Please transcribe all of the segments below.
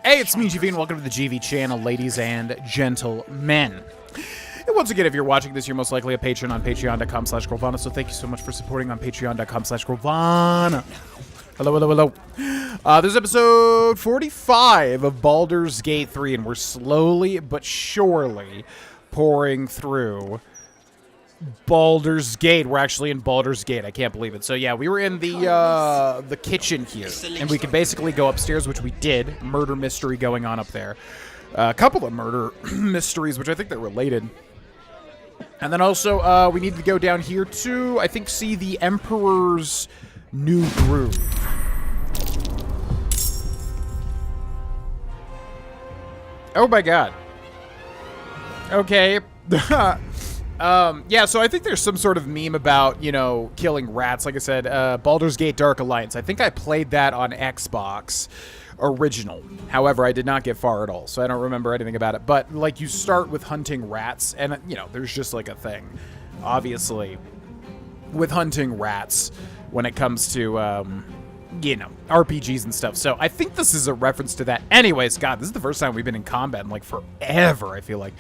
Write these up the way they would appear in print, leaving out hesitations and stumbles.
Hey, it's me, GV, and welcome to the GV channel, ladies and gentlemen. And once again, if you're watching this, you're most likely a patron on patreon.com/Grovana, so thank you so much for supporting on patreon.com/Grovana. Hello, hello, hello. This is episode 45 of Baldur's Gate 3, and we're slowly but surely pouring through Baldur's Gate. We're actually in Baldur's Gate. I can't believe it. So yeah, we were in the kitchen here, and we could basically go upstairs, which we did. Murder mystery going on up there. A couple of murder mysteries, which I think they're related. And then also, we need to go down here to, I think, see the Emperor's new groove. Oh my god. Okay. Yeah, so I think there's some sort of meme about, you know, killing rats. Like I said, Baldur's Gate Dark Alliance. I think I played that on Xbox original. However, I did not get far at all, so I don't remember anything about it. But, like, you start with hunting rats, and, you know, there's just, like, a thing, obviously, with hunting rats when it comes to, you know, RPGs and stuff. So I think this is a reference to that. Anyways, God, this is the first time we've been in combat in, like, forever, I feel like.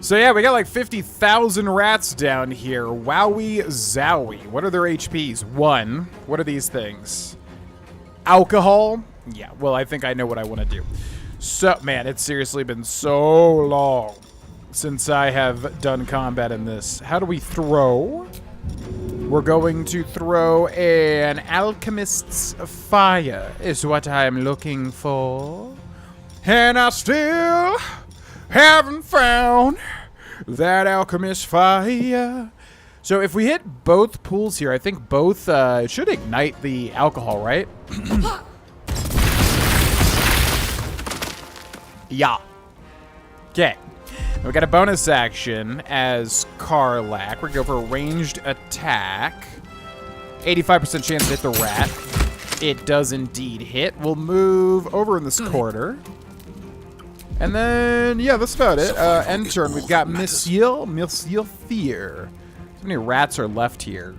So yeah, we got like 50,000 rats down here. Wowie zowie. What are their HPs? 1. What are these things? Alcohol? Yeah, well, I think I know what I want to do. So, man, it's seriously been so long since I have done combat in this. How do we throw? We're going to throw an alchemist's fire is what I'm looking for. And I still haven't found that alchemist fire. So if we hit both pools here, I think both should ignite the alcohol, right? Yeah. Okay. We got a bonus action as Karlach. We're going to go for a ranged attack. 85% chance to hit the rat. It does indeed hit. We'll move over in this corner. And then, yeah, that's about it. End turn, we've got Monsieur Fear. How many rats are left here?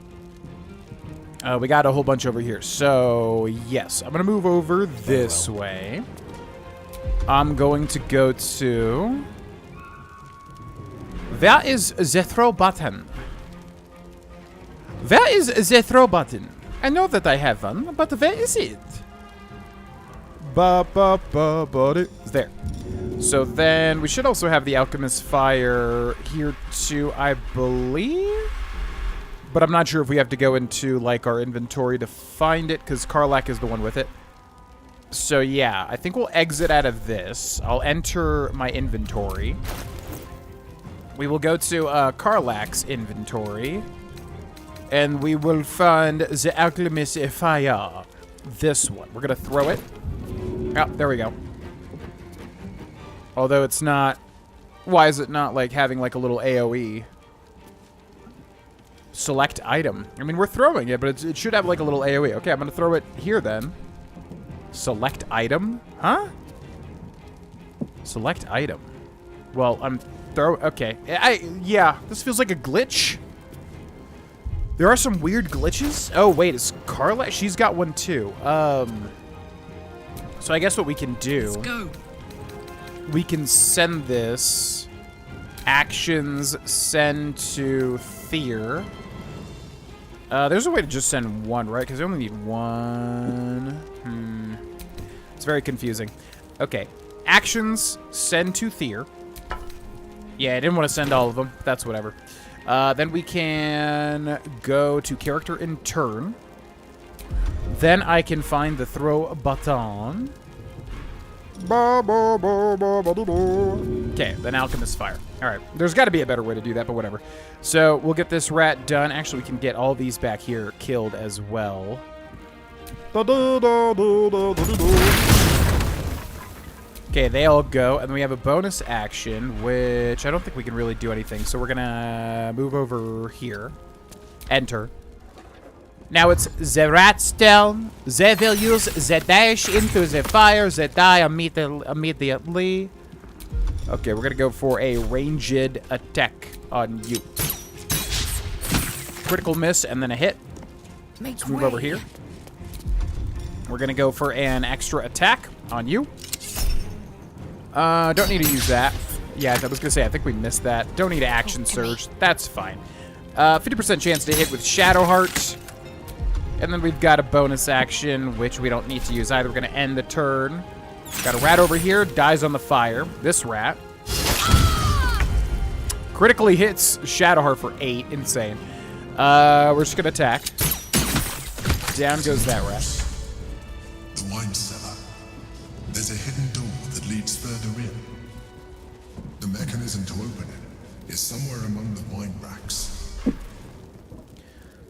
We got a whole bunch over here. So, yes, I'm going to move over this way. I'm going to go to... Where is the throw button? Where is the throw button? I know that I have one, but where is it? There. So then we should also have the Alchemist's Fire here too, I believe. But I'm not sure if we have to go into like our inventory to find it, because Karlach is the one with it. So yeah, I think we'll exit out of this. I'll enter my inventory. We will go to Karlach's inventory. And we will find the Alchemist's Fire. This one. We're going to throw it. Oh, there we go. Although it's not... Why is it not, like, having, like, a little AoE? Select item. I mean, we're throwing it, but it should have, like, a little AoE. Okay, I'm going to throw it here, then. Select item? Huh? Select item. Well, I'm okay. Yeah, this feels like a glitch. There are some weird glitches. Oh, wait, is Karlach? She's got one, too. So I guess what we can do... Let's go. We can send this actions send to Fear. There's a way to just send one, right? Because we only need one. It's very confusing. Okay. Actions send to Fear. Yeah, I didn't want to send all of them. That's whatever. Then we can go to character in turn. Then I can find the throw button. Okay, then Alchemist's Fire. Alright, there's got to be a better way to do that, but whatever. So, we'll get this rat done. Actually, we can get all these back here killed as well. Okay, they all go, and then we have a bonus action, which I don't think we can really do anything, so we're gonna move over here. Enter. Now it's the rats down. They will use the dash into the fire. They die immediately. Okay, we're gonna go for a ranged attack on you. Critical miss and then a hit. Let's move over here. We're gonna go for an extra attack on you. Don't need to use that. Yeah, I was gonna say, I think we missed that. Don't need action surge. That's fine. 50% chance to hit with Shadowheart. And then we've got a bonus action, which we don't need to use either. We're gonna end the turn. Got a rat over here, dies on the fire. This rat. Critically hits Shadowheart for 8. Insane. We're just gonna attack. Down goes that rat. The wine cellar. There's a hidden door that leads further in. The mechanism to open it is somewhere among the wine racks.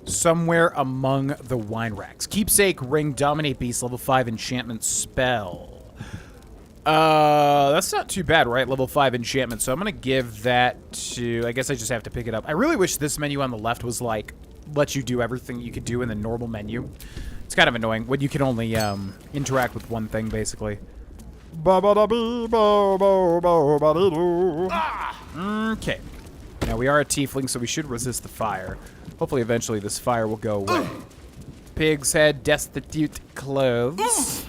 Somewhere among the wine racks. Keepsake ring, dominate beast, level 5 enchantment spell. That's not too bad, right? Level 5 enchantment. So I'm gonna give that to, I guess I just have to pick it up. I really wish this menu on the left was like, let you do everything you could do in the normal menu. It's kind of annoying when you can only interact with one thing, basically. Okay. Now we are a tiefling, so we should resist the fire. Hopefully eventually this fire will go away. Pig's head, destitute clothes.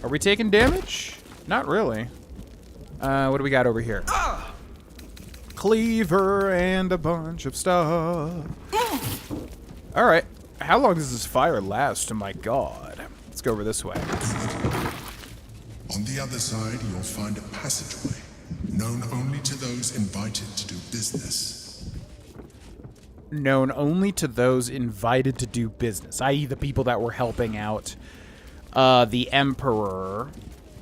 Are we taking damage? Not really. What do we got over here? Cleaver and a bunch of stuff. Alright. How long does this fire last? Oh my god. Let's go over this way. On the other side, you'll find a passageway, known only to those invited to do business. Known only to those invited to do business, i.e. the people that were helping out the Emperor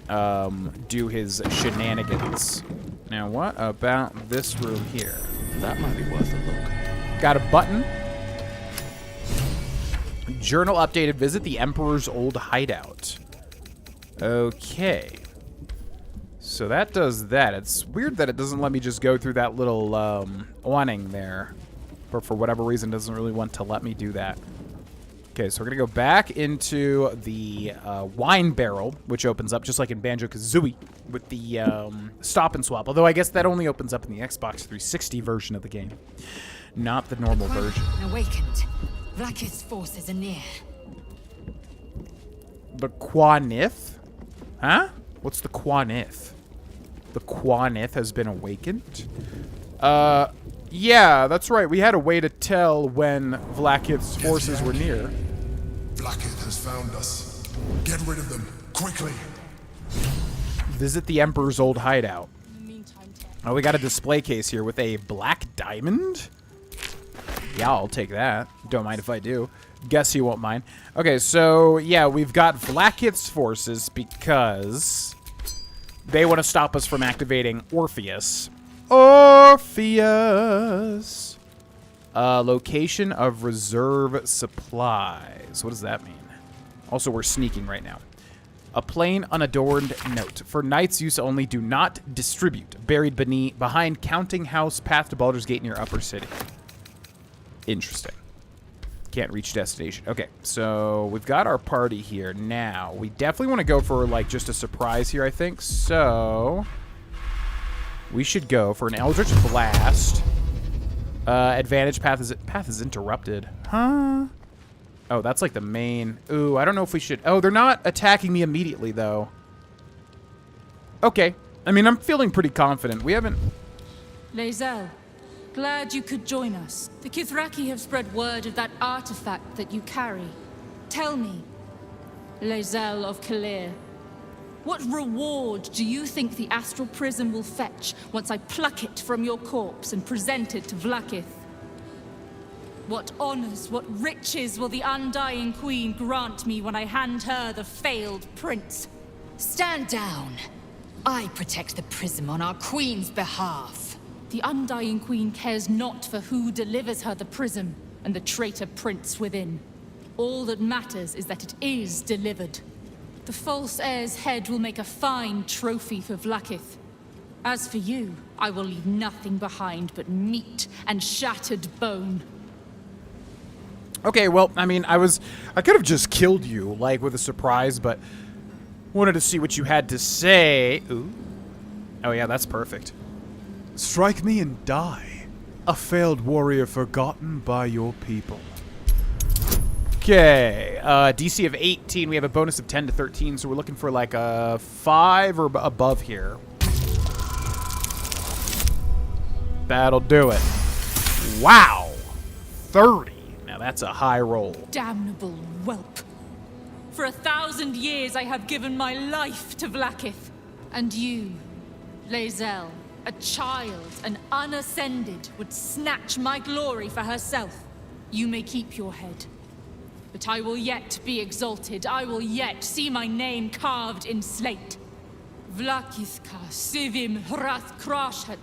do his shenanigans. Now, what about this room here? That might be worth a look. Got a button. Journal updated. Visit the Emperor's old hideout. Okay. So that does that. It's weird that it doesn't let me just go through that little awning there. But for whatever reason, it doesn't really want to let me do that. Okay, so we're going to go back into the wine barrel, which opens up just like in Banjo-Kazooie with the stop and swap. Although I guess that only opens up in the Xbox 360 version of the game, not the normal version. Awakened. Vlaakith's forces are near. The Quanith? Huh? What's the Quanith? The Quanith has been awakened? Yeah, that's right. We had a way to tell when Vlaakith's forces were near. Vlaakith has found us. Get rid of them, quickly. Visit the Emperor's old hideout. Oh, we got a display case here with a black diamond? Yeah, I'll take that. Don't mind if I do. Guess you won't mind. Okay, so, yeah, we've got Vlaakith's forces because they want to stop us from activating Orpheus. Orpheus! Location of reserve supplies. What does that mean? Also, we're sneaking right now. A plain, unadorned note. For knights' use only, do not distribute. Buried behind Counting House, path to Baldur's Gate near Upper City. Interesting. Can't reach destination. Okay, so we've got our party here now. We definitely want to go for, like, just a surprise here, I think. So we should go for an Eldritch Blast. Advantage path is interrupted. Huh? Oh, that's like the main. Ooh, I don't know if we should. Oh, they're not attacking me immediately, though. Okay. I mean, I'm feeling pretty confident. We haven't... Lae'zel, glad you could join us. The Kithraki have spread word of that artifact that you carry. Tell me, Lae'zel of Kalir, what reward do you think the Astral Prism will fetch once I pluck it from your corpse and present it to Vlaakith? What honors, what riches will the Undying Queen grant me when I hand her the failed prince? Stand down. I protect the prism on our queen's behalf. The Undying Queen cares not for who delivers her the prism and the traitor prince within. All that matters is that it is delivered. The false heir's head will make a fine trophy for Vlaakith. As for you, I will leave nothing behind but meat and shattered bone. Okay, well, I mean, I could have just killed you, like, with a surprise, but wanted to see what you had to say. Ooh. Oh, yeah, that's perfect. Strike me and die, a failed warrior forgotten by your people. Okay, DC of 18. We have a bonus of 10 to 13, so we're looking for like a 5 or above here. That'll do it. Wow, 30. Now that's a high roll. Damnable whelp. For 1,000 years I have given my life to Vlaakith. And you, Lae'zel, a child, an unascended, would snatch my glory for herself. You may keep your head. But I will yet be exalted. I will yet see my name carved in slate. Vlaakithka sivim hrath krashat.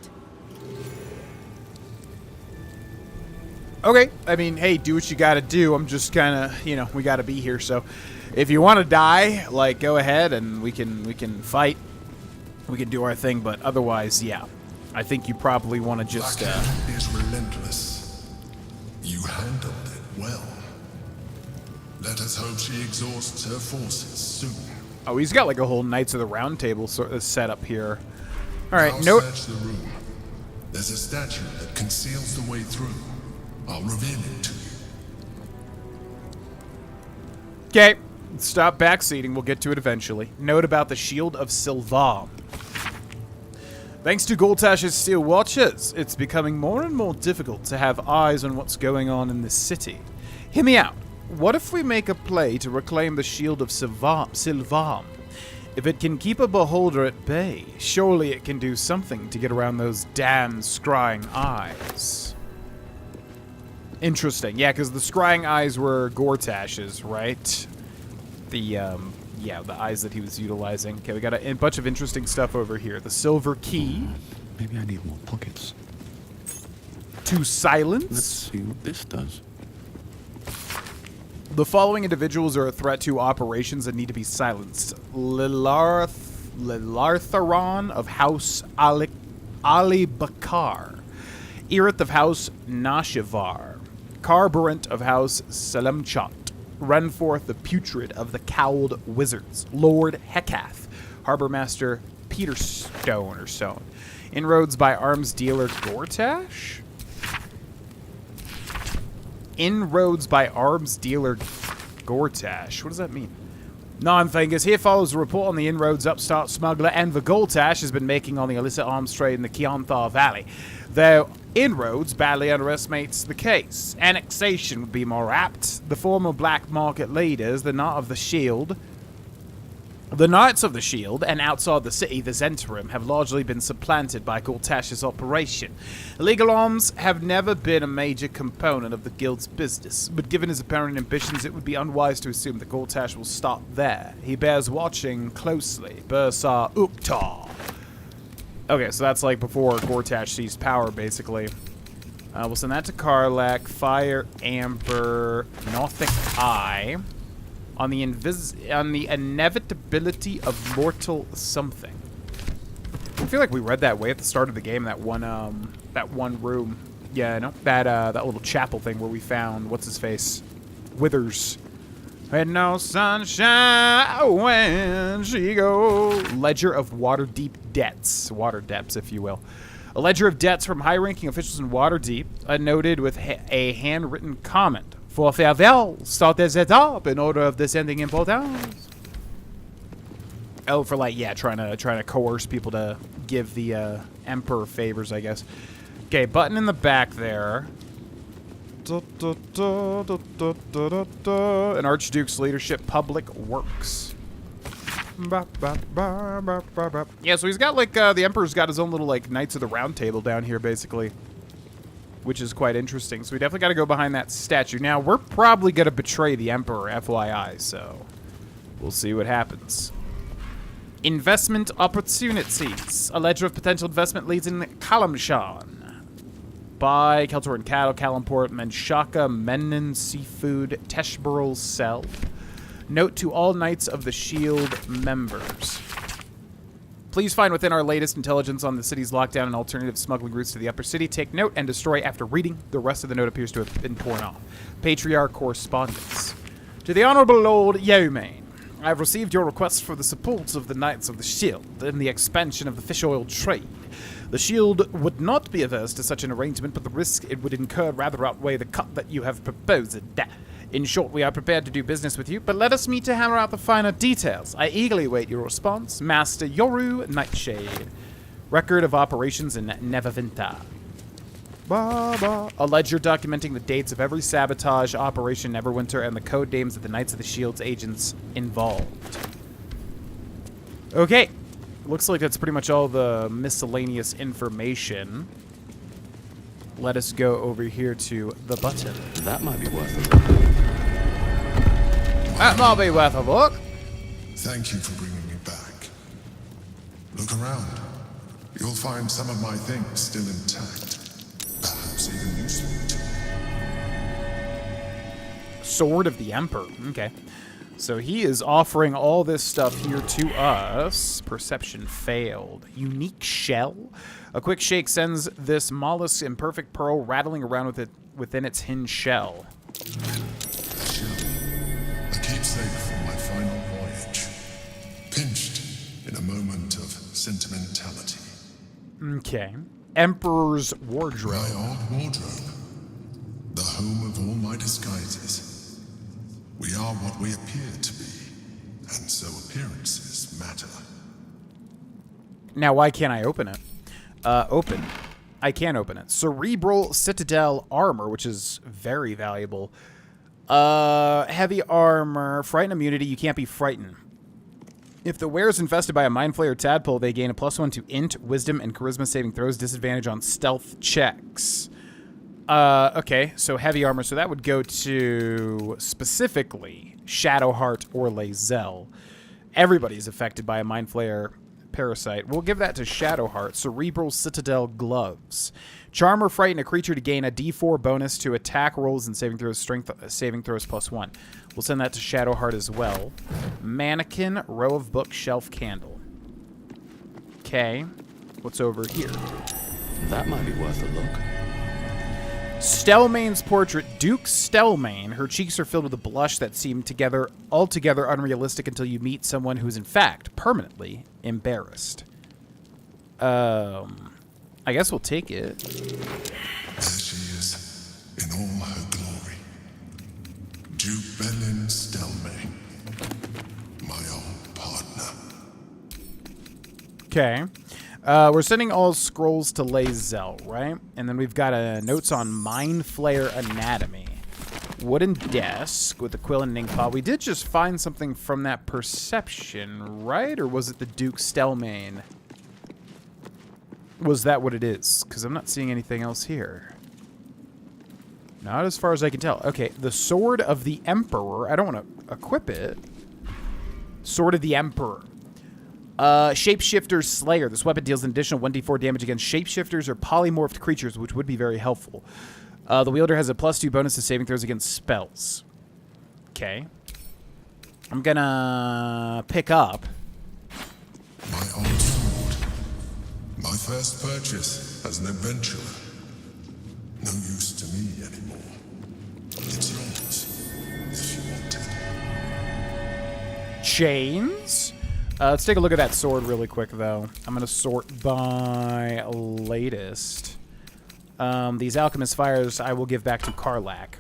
Okay, I mean, hey, do what you gotta do. I'm just kind of, you know, we gotta be here. So, if you want to die, like, go ahead and we can fight. We can do our thing, but otherwise, yeah, I think you probably want to just. Blackhead is relentless. You handled it well. Let us hope she exhausts her forces soon. Oh, he's got like a whole Knights of the Round Table sort of set up here. All right, Now note. search the room. There's a statue that conceals the way through. I'll reveal it to you. Okay, stop backseating. We'll get to it eventually. Note about the Shield of Sylvam. Thanks to Goltash's Steel Watches, it's becoming more and more difficult to have eyes on what's going on in this city. Hear me out. What if we make a play to reclaim the Shield of Sylvam? If it can keep a beholder at bay, surely it can do something to get around those damn scrying eyes. Interesting. Yeah, because the scrying eyes were Gortash's, right? Yeah, the eyes that he was utilizing. Okay, we got a bunch of interesting stuff over here. The silver key. Maybe I need more pockets. To silence. Let's see what this does. The following individuals are a threat to operations that need to be silenced. Lilartharon of House Ali Bakar. Irith of House Nashivar. Carburant of House Selemchant. Renforth the Putrid of the Cowled Wizards. Lord Hekath. Harbormaster Peterstone or so. Inroads by arms dealer Gortash? Inroads by arms dealer Gortash. What does that mean? Non-Fungus here follows a report on the inroads upstart smuggler Enver Gortash has been making on the illicit arms trade in the Kianthar Valley. Though Inroads badly underestimates the case. Annexation would be more apt. The former black market leaders, the Knights of the Shield, and outside the city, the Zentarim, have largely been supplanted by Gortash's operation. Illegal arms have never been a major component of the Guild's business, but given his apparent ambitions, it would be unwise to assume that Gortash will stop there. He bears watching closely. Bursar Uktar. Okay, so that's like before Gortash seized power, basically. We'll send that to Karlak. Fire, Amber, Nothic Eye. On the inevitability of mortal something. I feel like we read that way at the start of the game. That one room. Yeah, no, that little chapel thing where we found what's his face, Withers. And no sunshine when she goes. Ledger of Waterdeep debts, water depths, if you will. A ledger of debts from high-ranking officials in Waterdeep, noted with a handwritten comment. For farewell, startez it up in order of descending importance. Oh, for like, yeah, trying to coerce people to give the Emperor favors, I guess. Okay, button in the back there. An Archduke's leadership, public works. Yeah, so he's got like the Emperor's got his own little like Knights of the Round Table down here, basically. Which is quite interesting. So we definitely got to go behind that statue. Now, we're probably going to betray the Emperor, FYI, so we'll see what happens. Investment opportunities. A ledger of potential investment leads in Kalamshan. Buy Keltoran Cattle, Kalamport, Menshaka, Menon, Seafood, Teshbarul Cell. Note to all Knights of the Shield members. Please find within our latest intelligence on the city's lockdown and alternative smuggling routes to the upper city. Take note and destroy after reading. The rest of the note appears to have been torn off. Patriarch correspondence. To the Honorable Lord Yeomain, I have received your request for the support of the Knights of the Shield in the expansion of the fish oil trade. The Shield would not be averse to such an arrangement, but the risk it would incur rather outweigh the cut that you have proposed. In short, we are prepared to do business with you, but let us meet to hammer out the finer details. I eagerly await your response. Master Yoru Nightshade. Record of operations in Neverwinter. A ledger documenting the dates of every sabotage, Operation Neverwinter, and the code names of the Knights of the Shield's agents involved. Okay. Looks like that's pretty much all the miscellaneous information. Let us go over here to the button. That might be worth a look. That might be worth a look. Thank you for bringing me back. Look around. You'll find some of my things still intact. Perhaps even useful to you. Sword of the Emperor. Okay. So he is offering all this stuff here to us. Perception failed. Unique shell. A quick shake sends this mollusk's imperfect pearl rattling around within its hinged shell. A shell. A keepsake from my final voyage. Pinched in a moment of sentimentality. Okay. Emperor's wardrobe. My old wardrobe. The home of all my disguises. We are what we appear to be, and so appearances matter. Now, why can't I open it? Open. I can open it. Cerebral Citadel Armor, which is very valuable. Heavy armor. Frighten immunity. You can't be frightened. If the wearer is infested by a Mind Flayer tadpole, they gain a +1 to Int, Wisdom, and Charisma saving throws. Disadvantage on stealth checks. Okay, so heavy armor. So that would go to, specifically, Shadowheart or Lae'zel. Everybody's affected by a Mind Flayer parasite. We'll give that to Shadowheart. Cerebral Citadel Gloves. Charm or frighten a creature to gain a D4 bonus to attack rolls and saving throws, strength saving throws +1. We'll send that to Shadowheart as well. Mannequin, row of bookshelf candle. Okay, what's over here? That might be worth a look. Stelmane's portrait, Duke Stelmane. Her cheeks are filled with a blush that seem altogether unrealistic until you meet someone who is in fact permanently embarrassed. I guess we'll take it. There she is, in all her glory. Duke Belin Stelmane, my old partner. Okay. We're sending all scrolls to Lae'zel, right? And then we've got notes on Mind Flayer Anatomy. Wooden desk with a quill and ink pot. We did just find something from that perception, right? Or was it the Duke Stelmane? Was that what it is? Because I'm not seeing anything else here. Not as far as I can tell. Okay, the Sword of the Emperor. I don't want to equip it. Sword of the Emperor. Shapeshifter's Slayer. This weapon deals an additional 1d4 damage against shapeshifters or polymorphed creatures, which would be very helpful. The wielder has a +2 bonus to saving throws against spells. Okay. I'm gonna pick up. My old sword. My first purchase as an adventurer. No use to me anymore. It's yours, if you want it. Chains. Let's take a look at that sword really quick, though. I'm going to sort by latest. These Alchemist Fires I will give back to Karlach.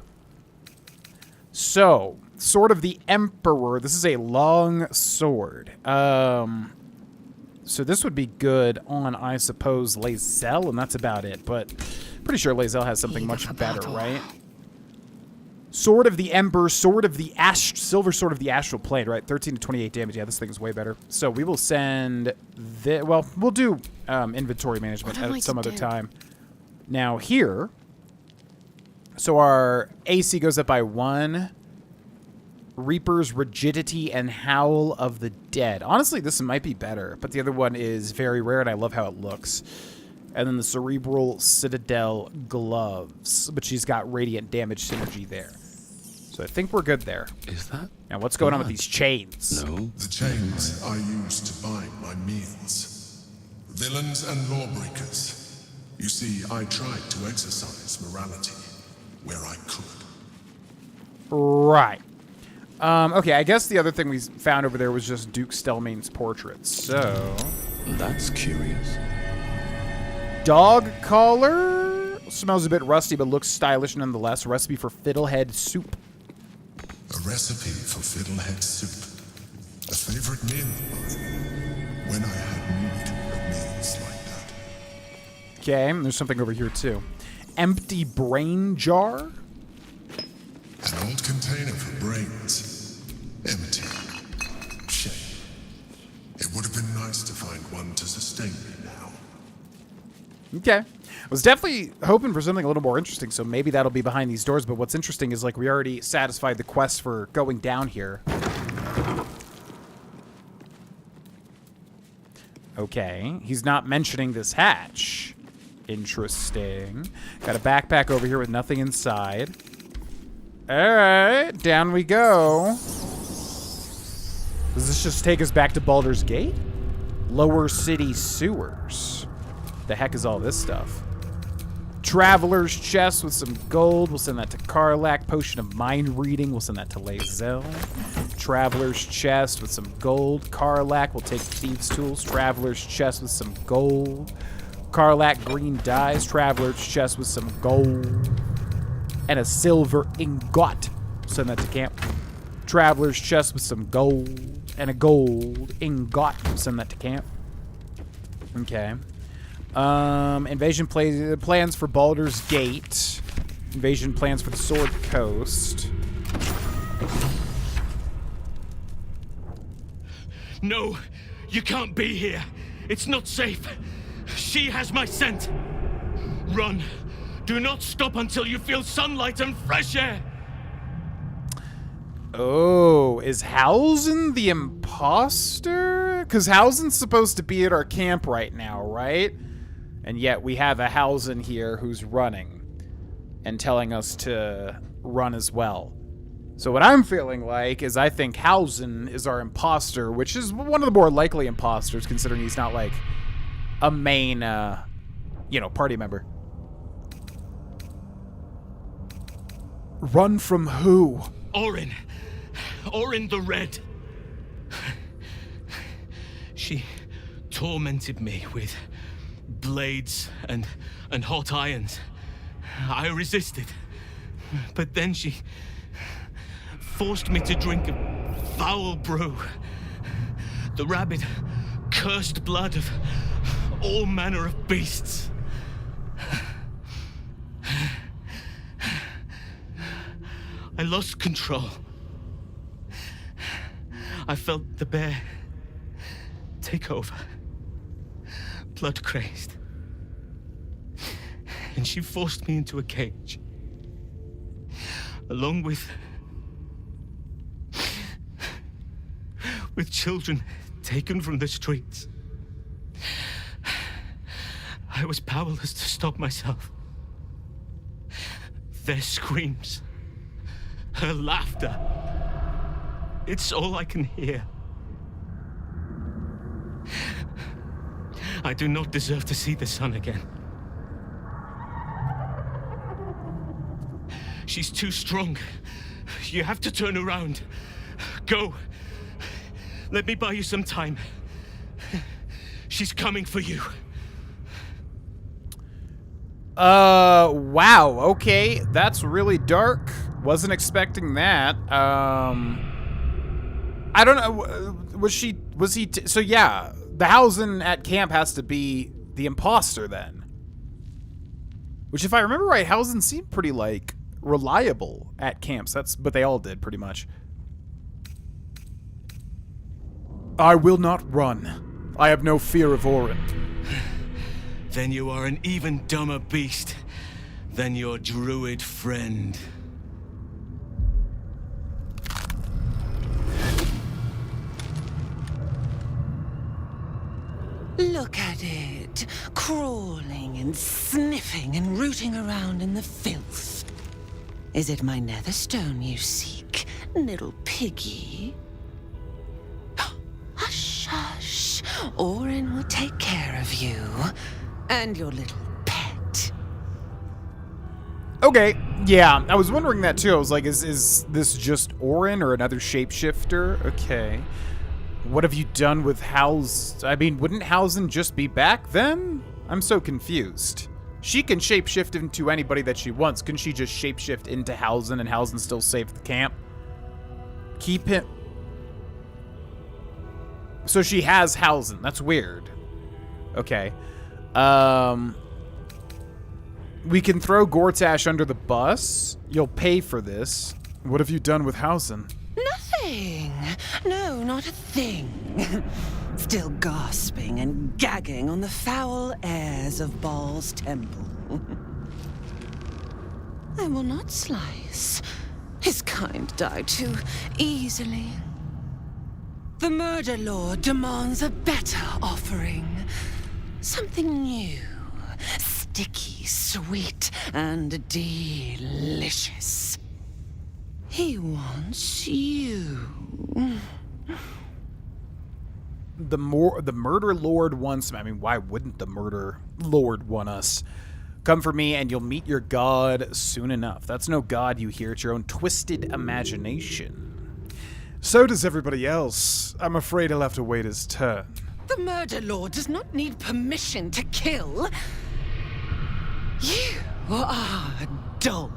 So, Sword of the Emperor. This is a long sword. So this would be good on, I suppose, Lae'zel, and that's about it. But pretty sure Lae'zel has something much better, right? Sword of the Ember, Sword of the Silver Sword of the Astral Plane, right? 13 to 28 damage. Yeah, this thing's way better. So we will send the... Well, we'll do inventory management at some other time. Now here... So our AC goes up by 1. Reaper's Rigidity and Howl of the Dead. Honestly, this might be better, but the other one is very rare, and I love how it looks. And then the Cerebral Citadel Gloves, but she's got radiant damage synergy there. So I think we're good there. Is that? Now, what's going on with these chains? No. The chains I use to buy my meals. Villains and lawbreakers. You see, I tried to exercise morality where I could. Right. Okay, I guess the other thing we found over there was just Duke Stelmane's portrait. So... That's curious. Dog collar. Smells a bit rusty, but looks stylish nonetheless. Recipe for fiddlehead soup. A recipe for fiddlehead soup. A favorite meal of mine. When I had need of meals like that. Okay, there's something over here too. Empty brain jar? An old container for brains. Empty. Shame. It would have been nice to find one to sustain me now. Okay. I was definitely hoping for something a little more interesting, so maybe that'll be behind these doors, but what's interesting is, like, we already satisfied the quest for going down here. Okay. He's not mentioning this hatch. Interesting. Got a backpack over here with nothing inside. Alright, down we go. Does this just take us back to Baldur's Gate? Lower City Sewers. The heck is all this stuff? Traveler's chest with some gold. We'll send that to Karlak. Potion of mind reading. We'll send that to Lae'zel. Traveler's chest with some gold. Karlak. We'll take Thieves' Tools. Traveler's chest with some gold. Karlak green dyes. Traveler's chest with some gold. And a silver ingot. Send that to camp. Traveler's chest with some gold. And a gold ingot. Send that to camp. Okay. Invasion plans for Baldur's Gate. Invasion plans for the Sword Coast. No, you can't be here. It's not safe. She has my scent. Run. Do not stop until you feel sunlight and fresh air. Oh, is Hausen the imposter? Because Hausen's supposed to be at our camp right now, right? And yet we have a Hausen here who's running and telling us to run as well. So what I'm feeling like is I think Hausen is our imposter, which is one of the more likely imposters considering he's not like a main, party member. Run from who? Orin. Orin the Red. She tormented me with blades and hot irons. I resisted. But then she forced me to drink a foul brew. The rabid, cursed blood of all manner of beasts. I lost control. I felt the bear take over, blood crazed. And she forced me into a cage, along with children taken from the streets. I was powerless to stop myself. Their screams, her laughter, it's all I can hear. I do not deserve to see the sun again. She's too strong. You have to turn around. Go. Let me buy you some time. She's coming for you. Wow, okay. That's really dark. Wasn't expecting that. I don't know. So yeah, the Hausen at camp has to be the imposter then. Which, if I remember right, Hausen seemed pretty, like, reliable at camps. But they all did, pretty much. I will not run. I have no fear of Orin. Then you are an even dumber beast than your druid friend. Look at it, crawling and sniffing and rooting around in the filth. Is it my netherstone you seek, little piggy? Hush, hush. Orin will take care of you and your little pet. Okay, yeah, I was wondering that too. I was like, is this just Orin or another shapeshifter? Okay. What have you done with Hausen? I mean, wouldn't Hausen just be back then? I'm so confused. She can shapeshift into anybody that she wants. Couldn't she just shapeshift into Hausen and Hausen still safe at the camp? Keep him... So she has Hausen. That's weird. Okay. We can throw Gortash under the bus. You'll pay for this. What have you done with Hausen? Nothing. No, not a thing. Still gasping and gagging on the foul airs of Baal's temple. I will not slice. His kind die too easily. The Murder Lord demands a better offering. Something new. Sticky, sweet, and delicious. He wants you. The Murder Lord wants... I mean, why wouldn't the Murder Lord want us? Come for me and you'll meet your god soon enough. That's no god you hear. It's your own twisted imagination. So does everybody else. I'm afraid he'll have to wait his turn. The Murder Lord does not need permission to kill. You are dull.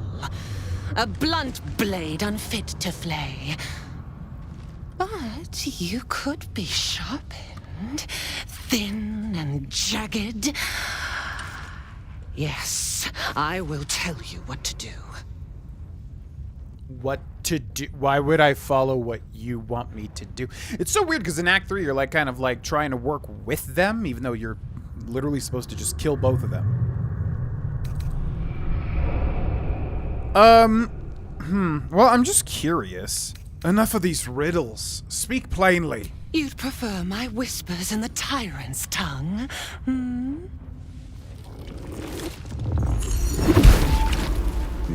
A blunt blade unfit to flay. But you could be sharpened, thin and jagged. Yes, I will tell you what to do. What to do? Why would I follow what you want me to do? It's so weird because in Act 3 you're like kind of like trying to work with them, even though you're literally supposed to just kill both of them. Well, I'm just curious. Enough of these riddles. Speak plainly. You'd prefer my whispers in the tyrant's tongue, hmm?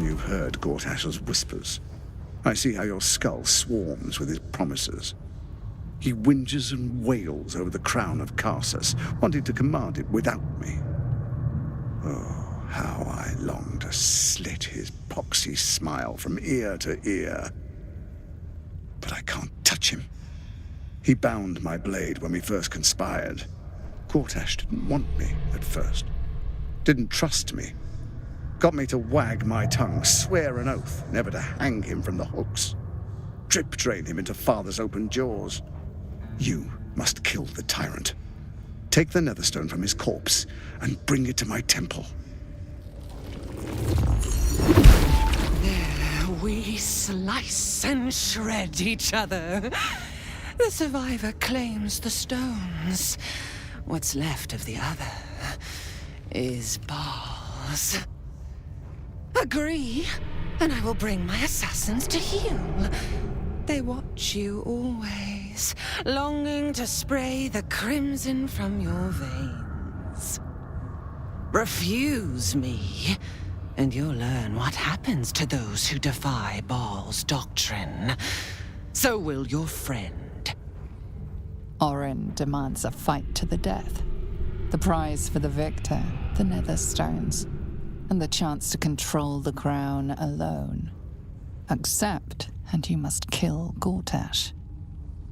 You've heard Gortash's whispers. I see how your skull swarms with his promises. He whinges and wails over the crown of Karsus, wanting to command it without me. Oh, how I long to slit his poxy smile from ear to ear. But I can't touch him. He bound my blade when we first conspired. Gortash didn't want me at first. Didn't trust me. Got me to wag my tongue, swear an oath, never to hang him from the hooks. Drip drain him into father's open jaws. You must kill the tyrant. Take the netherstone from his corpse and bring it to my temple. There we slice and shred each other. The survivor claims the stones. What's left of the other is Baal's. Agree, and I will bring my assassins to heal. They watch you always, longing to spray the crimson from your veins. Refuse me, and you'll learn what happens to those who defy Baal's doctrine. So will your friend. Orin demands a fight to the death. The prize for the victor, the Netherstones, and the chance to control the crown alone. Accept, and you must kill Gortash.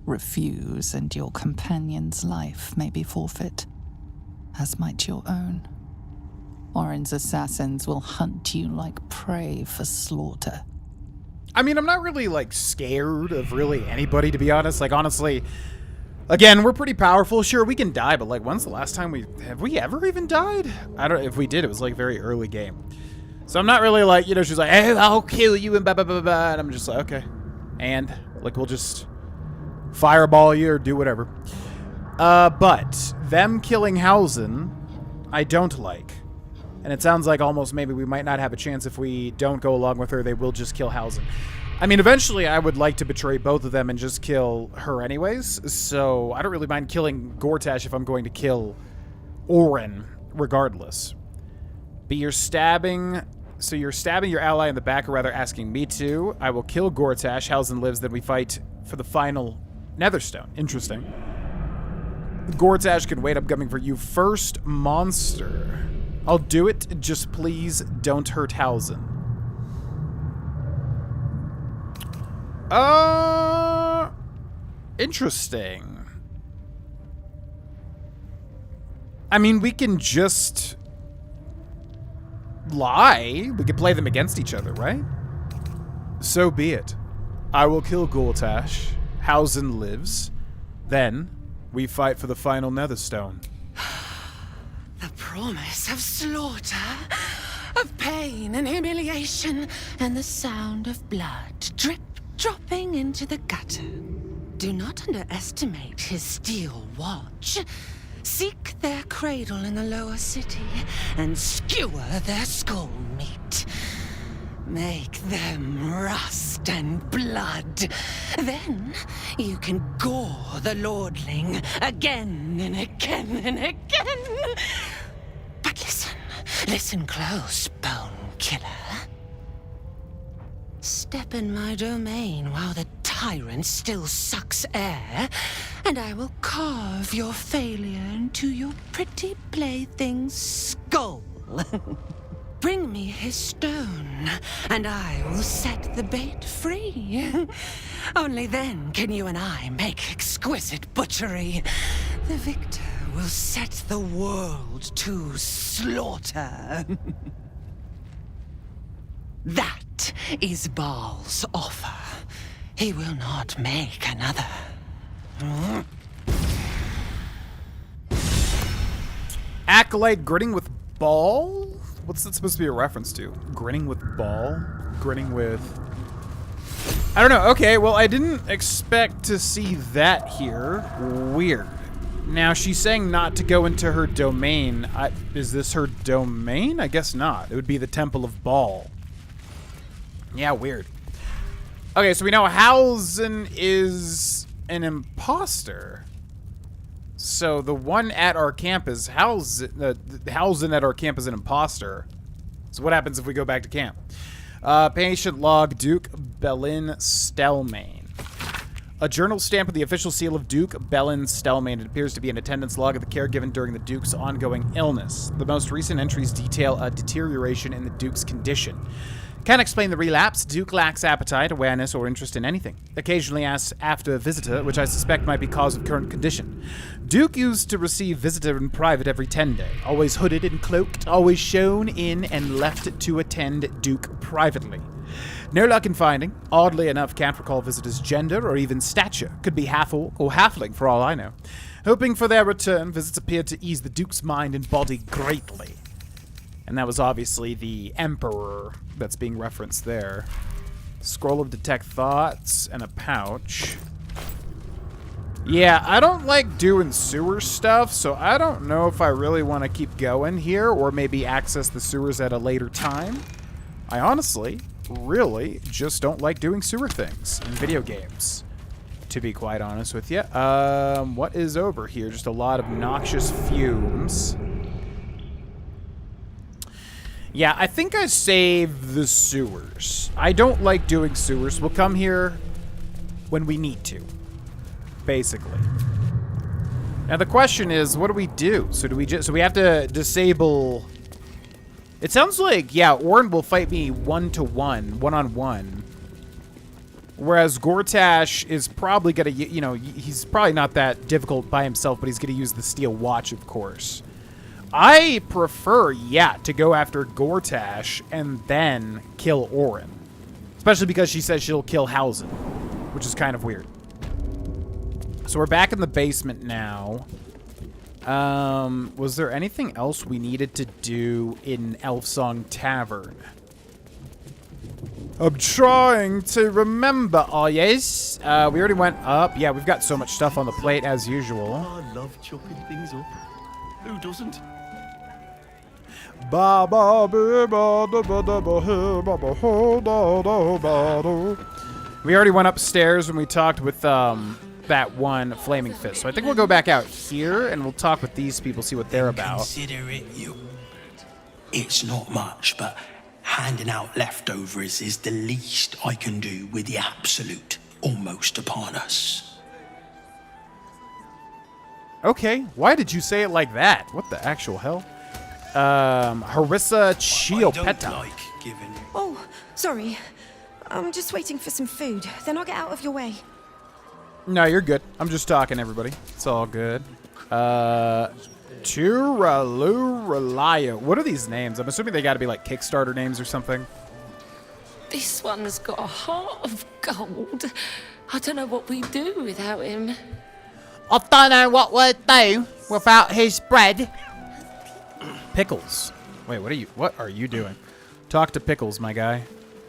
Refuse, and your companion's life may be forfeit, as might your own. Orin's assassins will hunt you like prey for slaughter. I mean, I'm not really, like, scared of really anybody, to be honest. Like, honestly, again, we're pretty powerful. Sure, we can die, but, like, when's the last time have we ever even died? I don't, if we did, it was, like, very early game. So I'm not really, like, you know, she's like, hey, I'll kill you, and blah, blah, blah, blah, and I'm just like, okay. And, like, we'll just fireball you or do whatever. But them killing Hausen, I don't like. And it sounds like almost maybe we might not have a chance if we don't go along with her. They will just kill Hausen. I mean, eventually I would like to betray both of them and just kill her anyways. So I don't really mind killing Gortash if I'm going to kill Orin regardless. But you're stabbing... So you're stabbing your ally in the back, or rather asking me to. I will kill Gortash. Hausen lives, then we fight for the final Netherstone. Interesting. Gortash can wait. I'm coming for you first, monster. I'll do it, just please don't hurt Hausen. Interesting. I mean, we can just lie. We could play them against each other, right? So be it. I will kill Gortash. Hausen lives. Then, we fight for the final Netherstone. The promise of slaughter, of pain and humiliation, and the sound of blood drip dropping into the gutter. Do not underestimate his steel watch. Seek their cradle in the lower city and skewer their skull meat. Make them rust and blood. Then you can gore the lordling again and again and again. But listen close, Bone Killer. Step in my domain while the tyrant still sucks air, and I will carve your failure into your pretty plaything's skull. Bring me his stone, and I will set the bait free. Only then can you and I make exquisite butchery. The victor will set the world to slaughter. That is Baal's offer. He will not make another. Acolyte grinning with Baal? What's that supposed to be a reference to? Grinning with Baal? Grinning with... I don't know. Okay, well, I didn't expect to see that here. Weird. Now, she's saying not to go into her domain. Is this her domain? I guess not. It would be the Temple of Baal. Yeah, weird. Okay, so we know Hausen is an imposter. So the one at our camp is Hausen at our camp is an imposter. So what happens if we go back to camp? Patient log, Duke Belin Stelmane. A journal stamp with the official seal of Duke Belin Stelmane. It appears to be an attendance log of the care given during the Duke's ongoing illness. The most recent entries detail a deterioration in the Duke's condition. Can't explain the relapse. Duke lacks appetite, awareness, or interest in anything. Occasionally asks after a visitor, which I suspect might be cause of current condition. Duke used to receive visitor in private every 10 day. Always hooded and cloaked, always shown in and left to attend Duke privately. No luck in finding. Oddly enough, can't recall visitor's gender or even stature. Could be half-orc or halfling for all I know. Hoping for their return, visits appeared to ease the Duke's mind and body greatly. And that was obviously the Emperor that's being referenced there. Scroll of Detect Thoughts and a pouch. Yeah, I don't like doing sewer stuff, so I don't know if I really want to keep going here or maybe access the sewers at a later time. I honestly, really just don't like doing sewer things in video games, to be quite honest with you. What is over here? Just a lot of noxious fumes. Yeah, I think I saved the sewers. I don't like doing sewers. We'll come here when we need to, basically. Now the question is, what do we do? So we have to disable... It sounds like, yeah, Orin will fight me one-to-one, one-on-one. Whereas Gortash is probably gonna, you know, he's probably not that difficult by himself, but he's gonna use the steel watch, of course. I prefer, yeah, to go after Gortash and then kill Orin. Especially because she says she'll kill Hausen, which is kind of weird. So we're back in the basement now. Was there anything else we needed to do in Elfsong Tavern? I'm trying to remember. Oh, yes. We already went up. Yeah, we've got so much stuff on the plate as usual. I love chopping things up. Who doesn't? We already went upstairs when we talked with that one Flaming Fist. So I think we'll go back out here and we'll talk with these people, see what they're about. Consider it you. It's not much, but handing out leftovers is the least I can do with the absolute almost upon us. Okay, why did you say it like that? What the actual hell? Harissa Chiopeta. Like giving... Oh, sorry. I'm just waiting for some food. Then I'll get out of your way. No, you're good. I'm just talking, everybody. It's all good. Turaluralayo. What are these names? I'm assuming they gotta be like Kickstarter names or something. This one's got a heart of gold. I don't know what we'd do without him. I don't know what we'd do without his bread. Pickles. Wait, what are you doing? Talk to Pickles, my guy.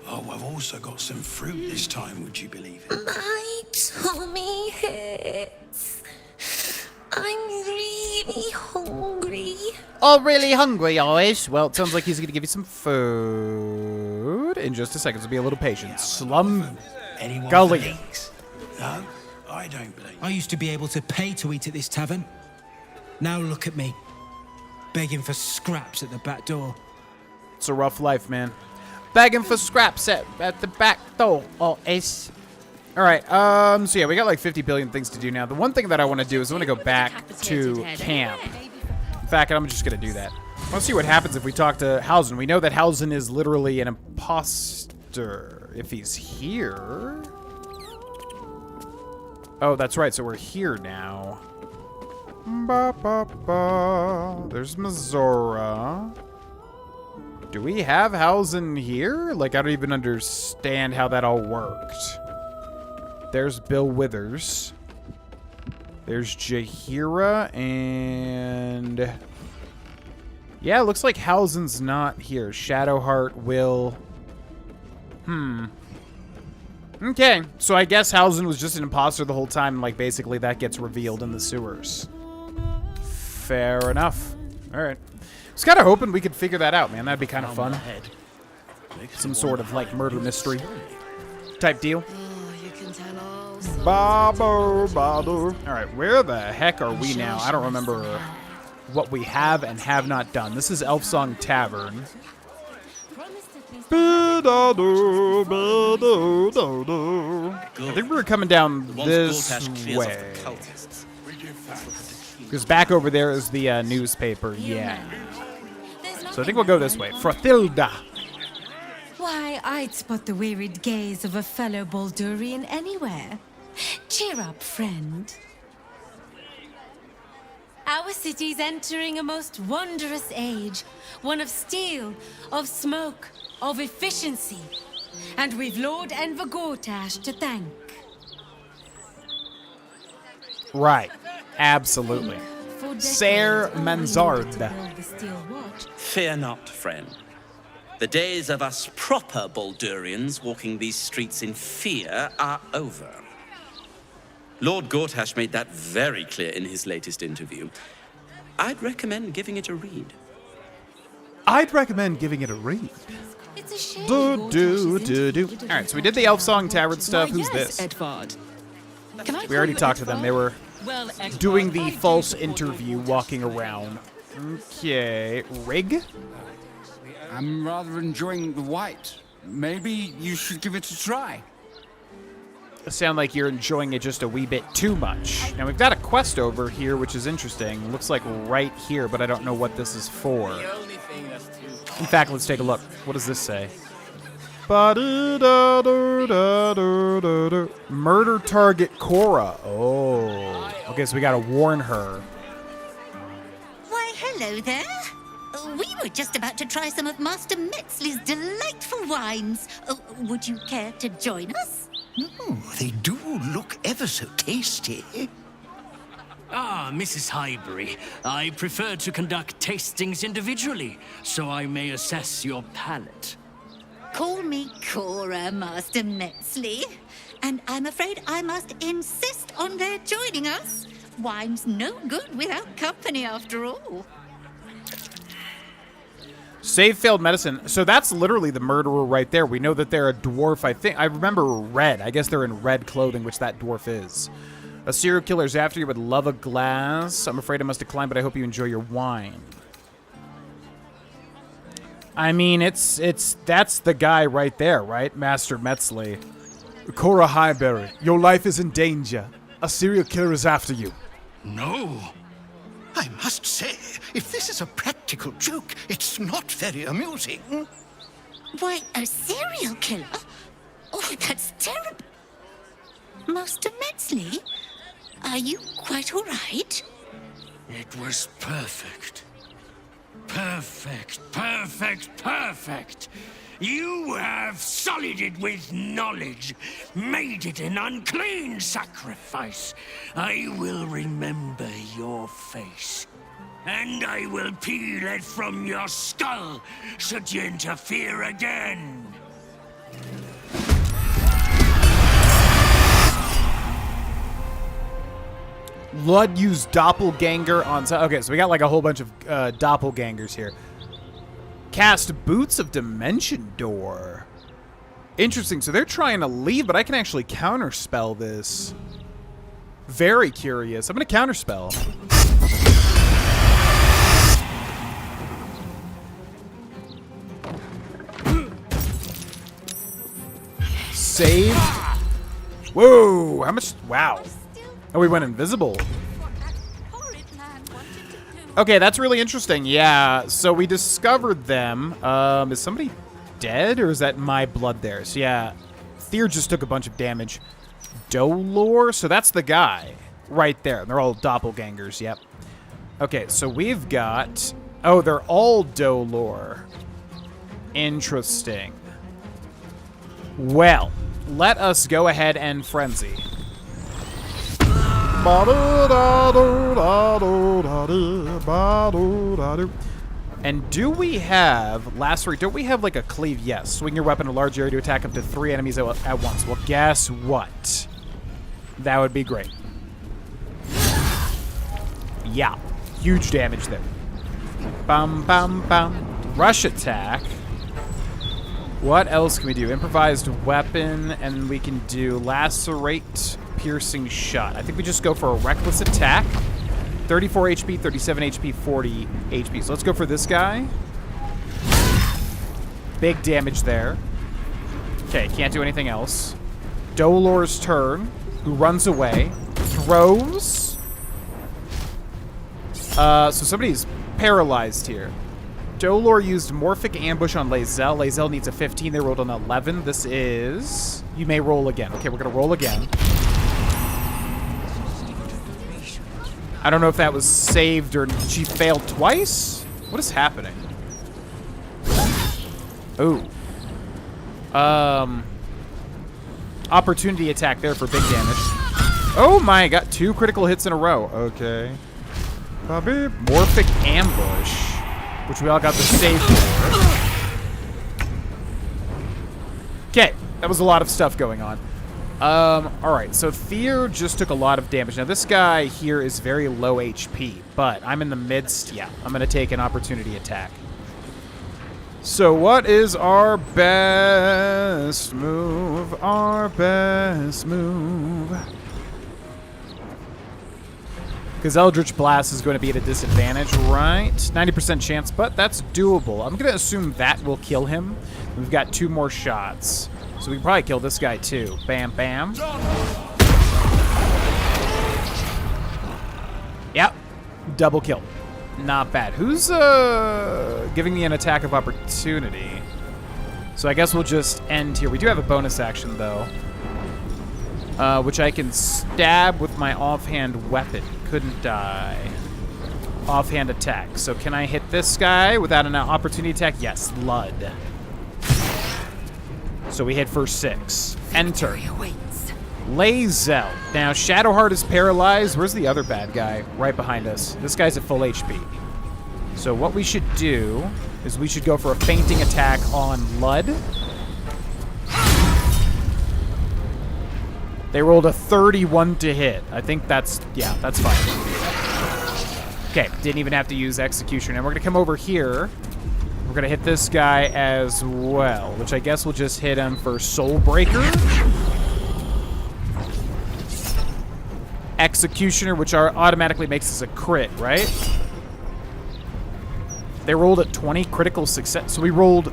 Oh, I've also got some fruit this time, would you believe it? My tummy hurts. I'm really hungry. Oh, really hungry, always? Well, it sounds like he's going to give you some food. In just a second, so be a little patient. Slum Anyone Gully. for leeks? No, I don't believe I used to be able to pay to eat at this tavern. Now look at me, begging for scraps at the back door. It's a rough life, man. Begging for scraps at the back door, always. All right, so yeah, we got like 50 billion things to do now. The one thing that I want to do is I want to go back to camp. In fact, I'm just going to do that. I want to see what happens if we talk to Hausen. We know that Hausen is literally an imposter. If he's here... Oh, that's right, so we're here now. Ba, ba, ba. There's Mazora. Do we have Hausen here? Like, I don't even understand how that all worked. There's Bill Withers. There's Jaheira, and... Yeah, it looks like Hausen's not here. Shadowheart, Will... Okay, so I guess Hausen was just an imposter the whole time, and, like, basically that gets revealed in the sewers. Fair enough. Alright. I was kind of hoping we could figure that out, man. That'd be kind of fun. Some sort of, like, murder mystery type deal. Baldur. Alright, where the heck are we now? I don't remember what we have and have not done. This is Elfsong Tavern. I think we're coming down this way. Because back over there is the newspaper, yeah. So I think we'll go this way. Frothilda. Why, I'd spot the wearied gaze of a fellow Baldurian anywhere. Cheer up, friend. Our city's entering a most wondrous age. One of steel, of smoke, of efficiency. And we've Lord Enver Gortash to thank. Right. Absolutely. Ser Manzard. Fear not, friend. The days of us proper Baldurians walking these streets in fear are over. Lord Gortash made that very clear in his latest interview. I'd recommend giving it a read. I'd recommend giving it a read. It's a shame. All right, so we did the Elfsong Tavern stuff. Who's this? Edvard. We already talked to them. They were doing the false interview, walking around. Okay, Rig? I'm rather enjoying the white. Maybe you should give it a try. Sound like you're enjoying it just a wee bit too much. Now, we've got a quest over here, which is interesting. Looks like right here, but I don't know what this is for. In fact, let's take a look. What does this say? Murder target Cora. Oh. Okay, so we gotta warn her. Why, hello there. We were just about to try some of Master Metzley's delightful wines. Would you care to join us? They do look ever so tasty. Ah, Mrs. Highbury, I prefer to conduct tastings individually, so I may assess your palate. Call me Cora, Master Metzley. And I'm afraid I must insist on their joining us. Wine's no good without company, after all. Save failed medicine. So that's literally the murderer right there. We know that they're a dwarf, I think. I remember red. I guess they're in red clothing, which that dwarf is. A serial killer's after you would love a glass. I'm afraid I must decline, but I hope you enjoy your wine. I mean, that's the guy right there, right? Master Metzley. Cora Highbury, your life is in danger. A serial killer is after you. No. I must say, if this is a practical joke, it's not very amusing. Why, a serial killer? Oh, that's terrible. Master Metzley, are you quite all right? It was perfect. Perfect, perfect, perfect. You have sullied it with knowledge, made it an unclean sacrifice. I will remember your face, and I will peel it from your skull should you interfere again. Lud used doppelganger on... Okay, so we got like a whole bunch of doppelgangers here. Cast Boots of Dimension Door. Interesting. So they're trying to leave, but I can actually counterspell this. Very curious. I'm going to counterspell. Save. Whoa. How much? Wow. Oh, we went invisible. Okay, that's really interesting. Yeah, so we discovered them. Is somebody dead, or is that my blood there? So yeah, Thier just took a bunch of damage. Dolor, so that's the guy right there. They're all doppelgangers, yep. Okay, so we've got... Oh, they're all Dolor. Interesting. Well, let us go ahead and frenzy. And do we have, last week, don't we have like a cleave? Yes. Swing your weapon a large area to attack up to 3 enemies at once. Well, guess what? That would be great. Yeah. Huge damage there. Bum, bum, bum. Rush attack. What else can we do? Improvised weapon, and we can do lacerate, piercing shot. I think we just go for a reckless attack. 34 HP, 37 HP, 40 HP. So let's go for this guy. Big damage there. Okay, can't do anything else. Dolor's turn, who runs away. Throws. So somebody's paralyzed here. Dolor used Morphic Ambush on Lae'zel. Lae'zel needs a 15. They rolled an 11. This is... You may roll again. Okay, we're going to roll again. I don't know if that was saved or she failed twice? What is happening? Ooh. Opportunity attack there for big damage. Oh my god, 2 critical hits in a row. Okay. Morphic Ambush. Which we all got the save for. Okay, that was a lot of stuff going on. Alright, so Thier just took a lot of damage. Now, this guy here is very low HP, but I'm in the midst. Yeah, I'm going to take an opportunity attack. So what is our best move? Our best move. Because Eldritch Blast is going to be at a disadvantage, right? 90% chance, but that's doable. I'm going to assume that will kill him. We've got 2 more shots. So we can probably kill this guy too. Bam, bam. Yep. Double kill. Not bad. Who's giving me an attack of opportunity? So I guess we'll just end here. We do have a bonus action, though. Which I can stab with my offhand weapon. Couldn't die. Offhand attack. So can I hit this guy without an opportunity attack? Yes, Lud. So we hit for 6. Enter. Lae'zel. Now, Shadowheart is paralyzed. Where's the other bad guy? Right behind us. This guy's at full HP. So what we should do is we should go for a fainting attack on Lud. They rolled a 31 to hit. I think that's, yeah, that's fine. Okay, didn't even have to use Execution. And we're going to come over here. We're going to hit this guy as well, which I guess we'll just hit him for Soulbreaker. Executioner, which automatically makes us a crit, right? They rolled a 20 critical success. So we rolled...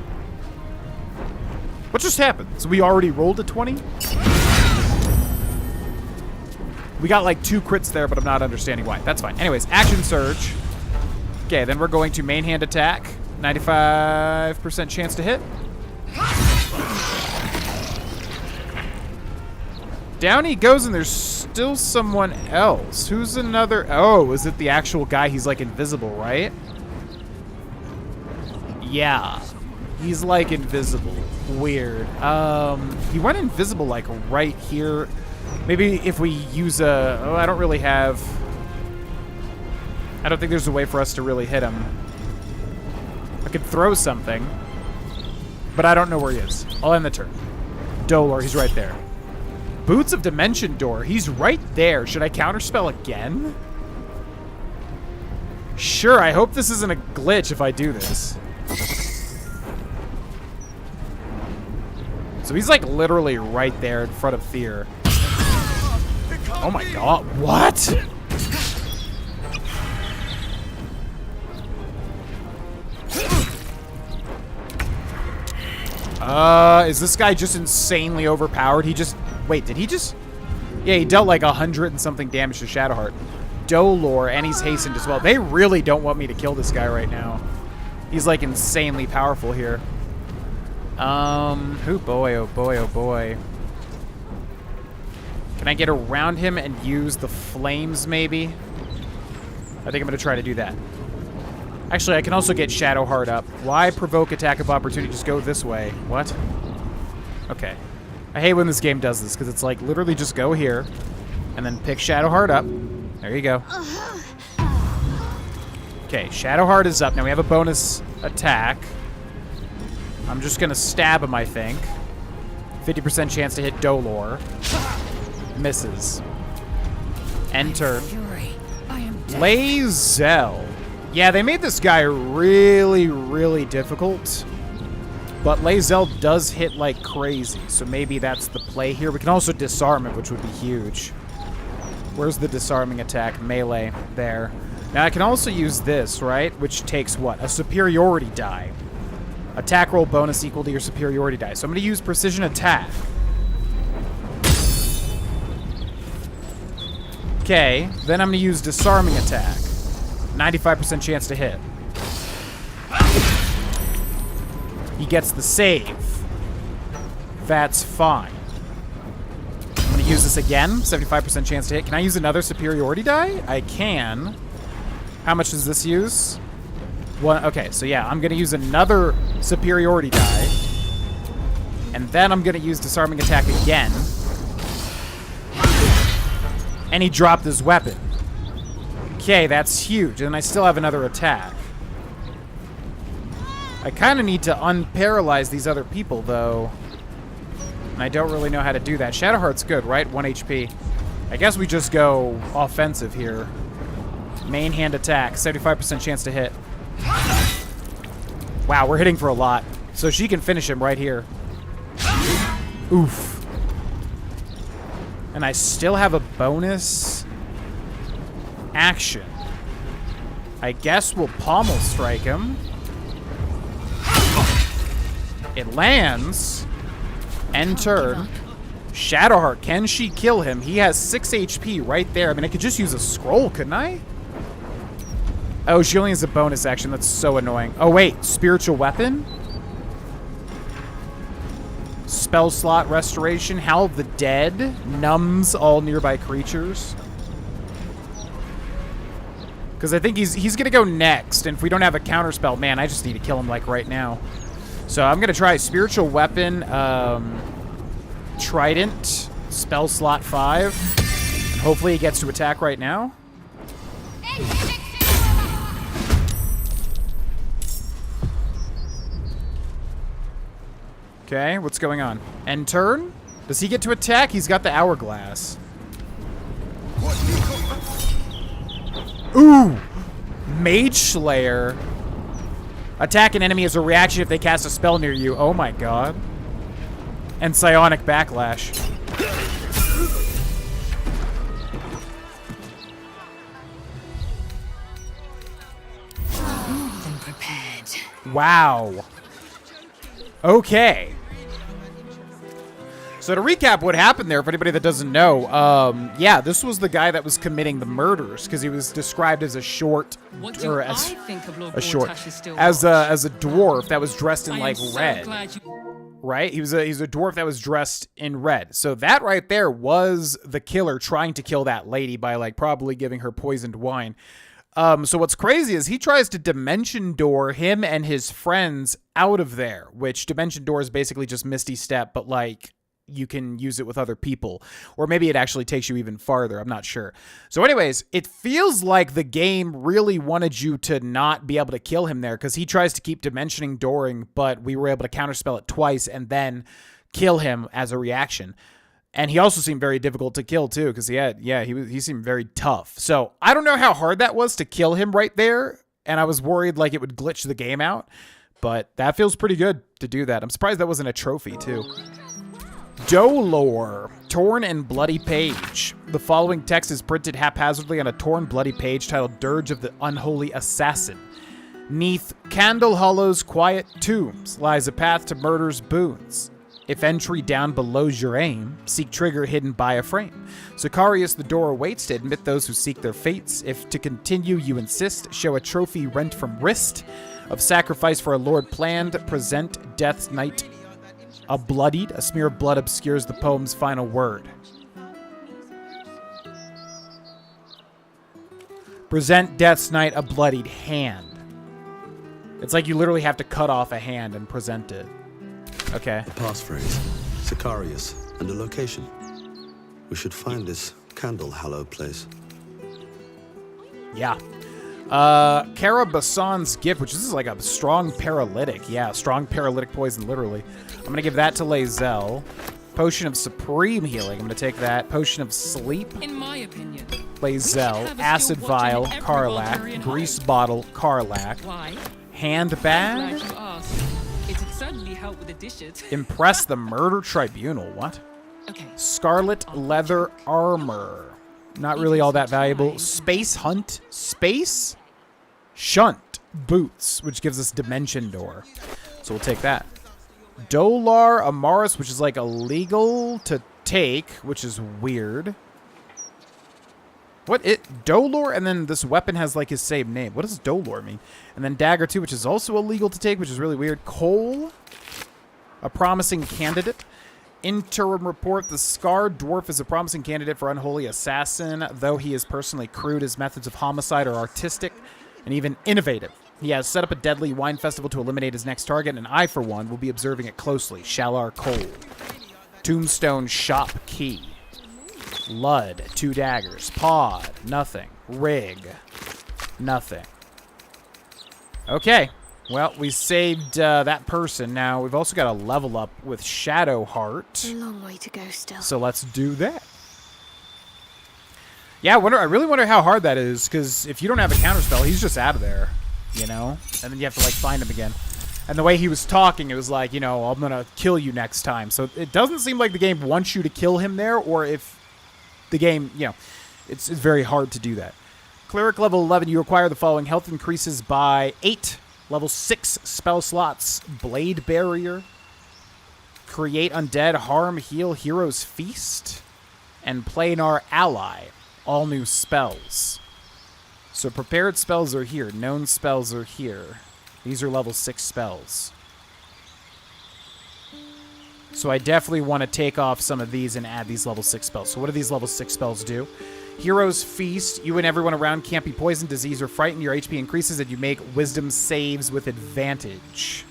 What just happened? So we already rolled a 20? We got like 2 crits there, but I'm not understanding why. That's fine. Anyways, Action Surge. Okay, then we're going to main hand attack. 95% chance to hit. Down he goes, and there's still someone else. Who's another? Oh, is it the actual guy? He's like invisible, right? Yeah. He's like invisible. Weird. He went invisible like right here. Maybe if we use a... Oh, I don't really have... I don't think there's a way for us to really hit him. I could throw something, but I don't know where he is. I'll end the turn. Dolor, he's right there. Boots of Dimension Door, he's right there. Should I counterspell again? Sure, I hope this isn't a glitch if I do this. So he's like literally right there in front of Fear. Oh my god, what? Is this guy just insanely overpowered? He just... Wait, did he just... Yeah, he dealt like 100 and something damage to Shadowheart. Dolor, and he's hastened as well. They really don't want me to kill this guy right now. He's like insanely powerful here. Oh boy, oh boy, oh boy. Can I get around him and use the flames maybe? I think I'm gonna try to do that. Actually, I can also get Shadowheart up. Why provoke attack of opportunity? Just go this way. What? Okay. I hate when this game does this, because it's like, literally just go here, and then pick Shadowheart up. There you go. Okay, Shadowheart is up. Now we have a bonus attack. I'm just going to stab him, I think. 50% chance to hit Dolor. Misses. End turn. Lae'zel. Yeah, they made this guy really, really difficult. But Lae'zel does hit like crazy, so maybe that's the play here. We can also disarm it, which would be huge. Where's the disarming attack? Melee. There. Now I can also use this, right? Which takes what? A superiority die. Attack roll bonus equal to your superiority die. So I'm going to use precision attack. Okay, then I'm going to use disarming attack. 95% chance to hit. He gets the save. That's fine. I'm going to use this again. 75% chance to hit. Can I use another superiority die? I can. How much does this use? One. Okay, so yeah, I'm going to use another superiority die. And then I'm going to use disarming attack again. And he dropped his weapon. Okay, that's huge. And I still have another attack. I kind of need to unparalyze these other people, though. And I don't really know how to do that. Shadowheart's good, right? 1 HP. I guess we just go offensive here. Main hand attack. 75% chance to hit. Wow, we're hitting for a lot. So she can finish him right here. Oof. And I still have a bonus action. I guess we'll pommel strike him. It lands. End turn. Shadowheart, can she kill him? He has 6 HP right there. I mean, I could just use a scroll, couldn't I? Oh, she only has a bonus action. That's so annoying. Oh, wait. Spiritual weapon? Spell slot restoration. Howl of the Dead. Numbs all nearby creatures. Because I think he's going to go next. And if we don't have a counterspell, man, I just need to kill him like right now. So I'm going to try Spiritual Weapon, Trident, Spell Slot 5. And hopefully he gets to attack right now. Okay, what's going on? End turn? Does he get to attack? He's got the hourglass. Ooh! Mage Slayer. Attack an enemy as a reaction if they cast a spell near you. Oh my god. And Psionic Backlash. More than prepared. Wow. Okay. So to recap what happened there, for anybody that doesn't know, yeah, this was the guy that was committing the murders because he was described as a short, or as a dwarf that was dressed in like red, right? He's a dwarf that was dressed in red. So that right there was the killer trying to kill that lady by like probably giving her poisoned wine. So what's crazy is he tries to dimension door him and his friends out of there, which dimension door is basically just Misty Step, but like you can use it with other people, or maybe it actually takes you even farther. I'm not sure. So anyways, it feels like the game really wanted you to not be able to kill him there, because he tries to keep dimensioning dooring, but we were able to counterspell it twice and then kill him as a reaction. And he also seemed very difficult to kill too, because he seemed very tough. So I don't know how hard that was to kill him right there, and I was worried like it would glitch the game out, but that feels pretty good to do that. I'm surprised that wasn't a trophy too. Dolor, torn and bloody page. The following text is printed haphazardly on a torn, bloody page titled Dirge of the Unholy Assassin. Neath Candle Hollow's quiet tombs lies a path to murder's boons. If entry down below's your aim, seek trigger hidden by a frame. Sicarius the door awaits to admit those who seek their fates. If to continue you insist, show a trophy rent from wrist. Of sacrifice for a lord planned, present death's night a bloodied. A smear of blood obscures the poem's final word. Present death's night a bloodied hand. It's like you literally have to cut off a hand and present it. Okay. A passphrase, Sicarius, and a location. We should find this candle hallow place. Yeah. Carabasan's gift, which is like a strong paralytic. Yeah, strong paralytic poison, literally. I'm going to give that to Lae'zel. Potion of supreme healing. I'm going to take that. Potion of sleep. In my opinion. Lae'zel. Acid vial. Karlach. Grease bottle. Karlach. Why? Handbag. It'd certainly help with the dishes. Impress the murder tribunal. What? Okay. Scarlet leather armor. Not really all that valuable. Space hunt. Space shunt boots, which gives us dimension door. So we'll take that. Dolar Amaris, which is like illegal to take, which is weird. What Dolor, and then this weapon has like his same name. What does Dolor mean? And then Dagger 2, which is also illegal to take, which is really weird. Cole, a promising candidate. Interim report, the Scarred Dwarf is a promising candidate for Unholy Assassin, though he is personally crude. His methods of homicide are artistic and even innovative. He has set up a deadly wine festival to eliminate his next target, and I, for one, will be observing it closely. Shalar Cole. Tombstone Shop Key. Lud, 2 daggers. Pod, nothing. Rig, nothing. Okay, well, we saved that person. Now, we've also got a level up with Shadowheart. A long way to go still. So let's do that. Yeah, I really wonder how hard that is, because if you don't have a counterspell, he's just out of there, you know? And then you have to, like, find him again. And the way he was talking, it was like, you know, I'm going to kill you next time. So it doesn't seem like the game wants you to kill him there, or if the game, you know, it's very hard to do that. Cleric level 11, you acquire the following health increases by 8. Level 6 spell slots. Blade Barrier. Create Undead, Harm, Heal, Hero's Feast. And Planar Ally. All new spells. So prepared spells are here. Known spells are here. These are level 6 spells. So I definitely want to take off some of these and add these level 6 spells. So what do these level 6 spells do? Hero's Feast. You and everyone around can't be poisoned, diseased, or frightened. Your HP increases and you make wisdom saves with advantage.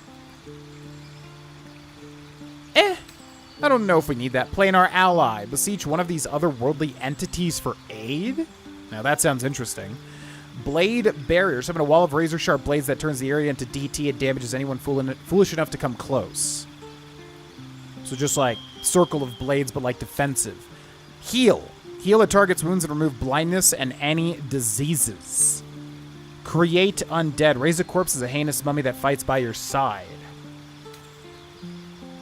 I don't know if we need that. Planar Ally. Beseech one of these otherworldly entities for aid? Now that sounds interesting. Blade Barrier. Summon a wall of razor-sharp blades that turns the area into DT and damages anyone foolish enough to come close. So just like circle of blades, but like defensive. Heal. Heal a target's wounds and remove blindness and any diseases. Create Undead. Raise a corpse as a heinous mummy that fights by your side.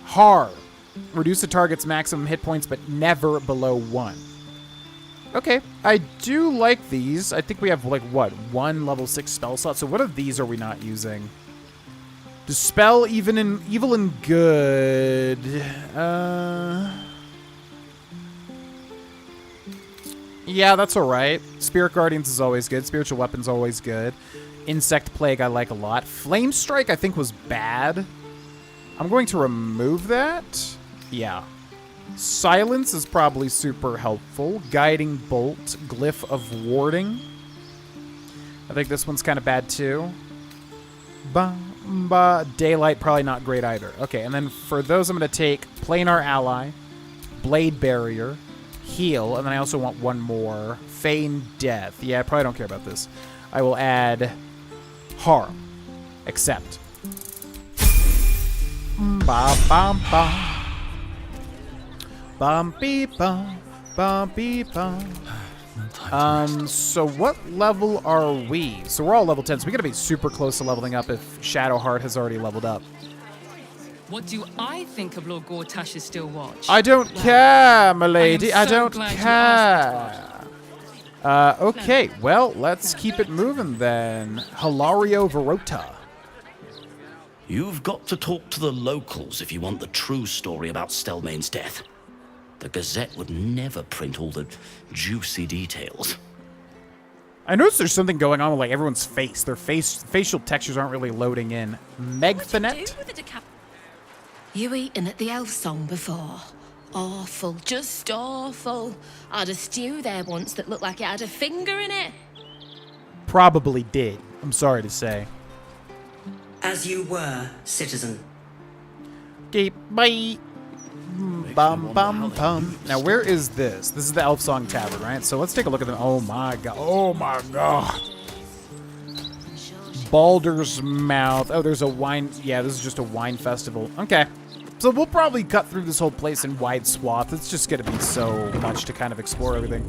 Harm. Reduce a target's maximum hit points, but never below 1. Okay, I do like these. I think we have, like, what, 1 level 6 spell slot? So what of these are we not using? Dispel evil and good. Yeah, that's alright. Spirit Guardians is always good. Spiritual Weapon's always good. Insect Plague I like a lot. Flame Strike I think was bad. I'm going to remove that. Yeah. Silence is probably super helpful. Guiding Bolt. Glyph of Warding. I think this one's kind of bad too. Daylight, probably not great either. Okay, and then for those, I'm going to take Planar Ally, Blade Barrier, Heal, and then I also want one more. Feign Death. Yeah, I probably don't care about this. I will add Harm. Accept. Ba bum bum. Bum beep bum. Bum beep bum. So what level are we? So we're all level 10, so we gotta be super close to leveling up if Shadowheart has already leveled up. What do I think of Lord Gortash's still watch? I don't care, my lady. I so don't glad you asked care. Okay, well, let's keep it moving then. Hilario Verota. You've got to talk to the locals if you want the true story about Stelmane's death. The Gazette would never print all the juicy details. I noticed there's something going on with like everyone's face. Their facial textures aren't really loading in. Megthanet? You eaten at the Elf Song before? Awful, just awful. I had a stew there once that looked like it had a finger in it. Probably did. I'm sorry to say. As you were, citizen. Okay, bye. Bum bum bum. Now where is this? This is the Elf Song Tavern, right? So let's take a look at them. Oh my god. Oh my god. Baldur's Mouth. Oh, there's a wine. Yeah, this is just a wine festival. Okay. So we'll probably cut through this whole place in wide swath. It's just going to be so much to kind of explore everything.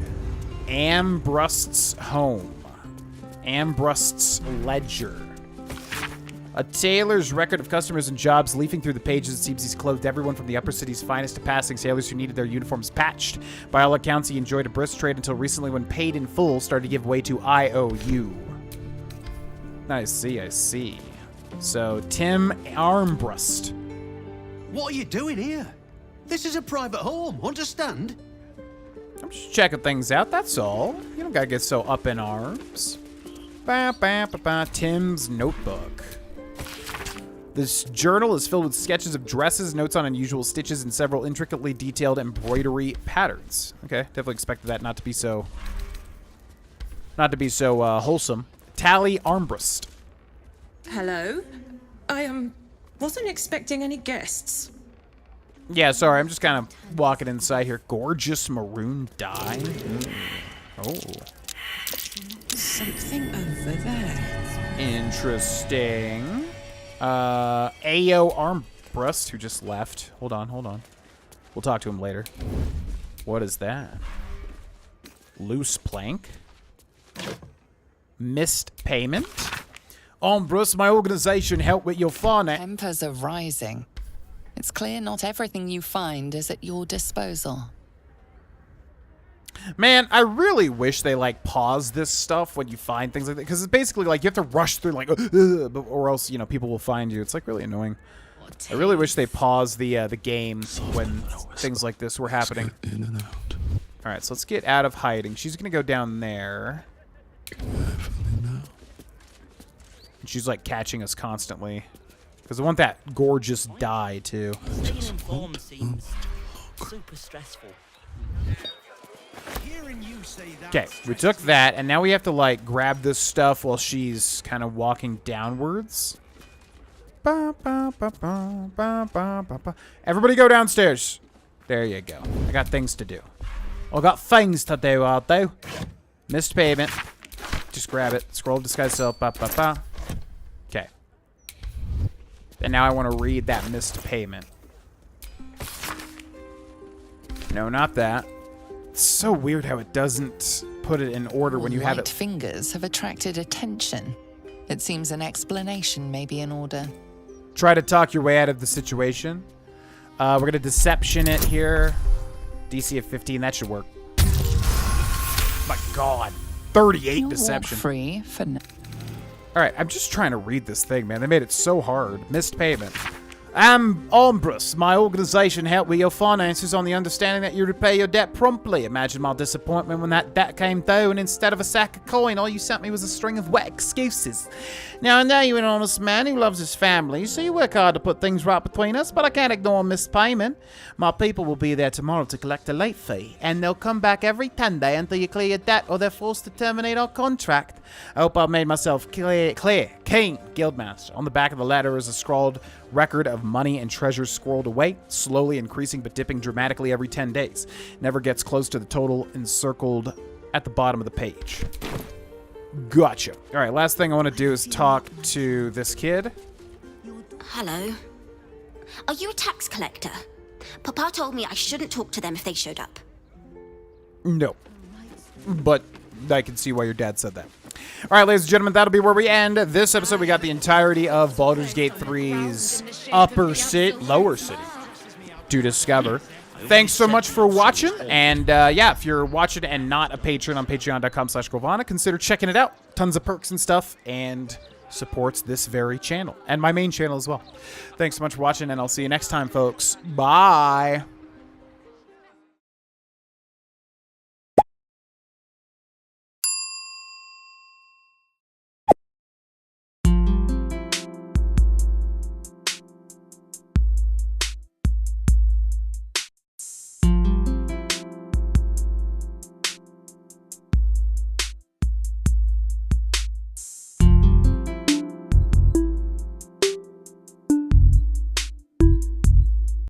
Ambrust's Home. Ambrust's Ledger. A tailor's record of customers and jobs leafing through the pages. It seems he's clothed everyone from the upper city's finest to passing sailors who needed their uniforms patched. By all accounts, he enjoyed a brisk trade until recently when paid in full started to give way to IOU. I see, I see. So, Tim Armbrust. What are you doing here? This is a private home, understand? I'm just checking things out, that's all. You don't gotta get so up in arms. Ba, ba, ba, ba. Tim's notebook. This journal is filled with sketches of dresses, notes on unusual stitches, and several intricately detailed embroidery patterns. Okay, definitely expected that not to be so wholesome. Tally Armbrust. Hello? I wasn't expecting any guests. Yeah, sorry, I'm just kind of walking inside here. Gorgeous maroon dye. Oh. Something over there. Interesting. Ao Armbrust, who just left. Hold on. We'll talk to him later. What is that? Loose plank? Missed payment? Armbrust, my organization helped with your finance. Tempers are rising. It's clear not everything you find is at your disposal. Man, I really wish they like pause this stuff when you find things like that, because it's basically like you have to rush through like, or else people will find you. It's like really annoying. I really wish they paused the game when things like this were happening. In and out. All right, so let's get out of hiding. She's gonna go down there. And she's like catching us constantly, because I want that gorgeous dye too. Staying informed seems super stressful. Okay, we took that, and now we have to, like, grab this stuff while she's kind of walking downwards. Everybody go downstairs. There you go. I got things to do. I got things to do out there. Missed payment. Just grab it. Scroll to disguise self. Okay. And now I want to read that missed payment. No, not that. It's so weird how it doesn't put it in order when you have it. White fingers have attracted attention. It seems an explanation may be in order. Try to talk your way out of the situation. We're going to deception it here. DC of 15, that should work. My God, 38 You'll deception. Walk free for All right, I'm just trying to read this thing, man. They made it so hard. Missed payment. I'm Ombrus. My organization helped with your finances on the understanding that you repay your debt promptly. Imagine my disappointment when that debt came through and instead of a sack of coin, all you sent me was a string of wet excuses. Now, I know you're an honest man who loves his family, so you work hard to put things right between us, but I can't ignore missed payment. My people will be there tomorrow to collect a late fee, and they'll come back every 10 days until you clear your debt or they're forced to terminate our contract. I hope I've made myself clear. Keen, Guildmaster. On the back of the letter is a scrawled record of money and treasures squirreled away, slowly increasing but dipping dramatically every 10 days. Never gets close to the total encircled at the bottom of the page. Gotcha. All right, last thing I want to do is talk to this kid. Hello. Are you a tax collector? Papa told me I shouldn't talk to them if they showed up. No. But I can see why your dad said that. All right, ladies and gentlemen, that'll be where we end this episode. We got the entirety of Baldur's Gate 3's lower city to discover. Thanks so much for watching. And yeah, if you're watching and not a patron on patreon.com/Grovana, consider checking it out. Tons of perks and stuff, and supports this very channel and my main channel as well. Thanks so much for watching, and I'll see you next time, folks. Bye.